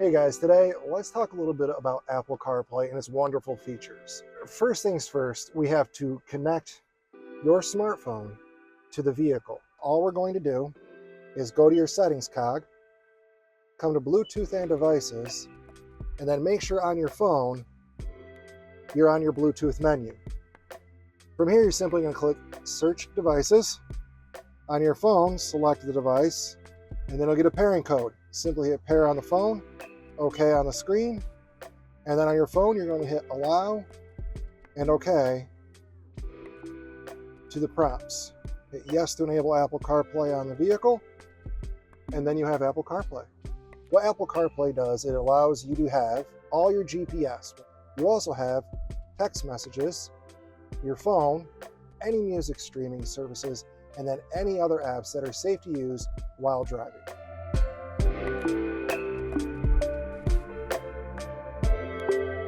Hey guys, today let's talk a little bit about Apple CarPlay and its wonderful features. First things first, we have to connect your smartphone to the vehicle. All we're going to do is go to your settings cog, come to Bluetooth and devices, and then make sure on your phone you're on your Bluetooth menu. From here, you're simply going to click Search Devices. On your phone, select the device, and then you'll get a pairing code. Simply hit pair on the phone, OK on the screen, and then on your phone, you're going to hit Allow and OK to the prompts. Hit Yes to enable Apple CarPlay on the vehicle, and then you have Apple CarPlay. What Apple CarPlay does, it allows you to have all your GPS. You also have text messages, your phone, any music streaming services, and then any other apps that are safe to use while driving.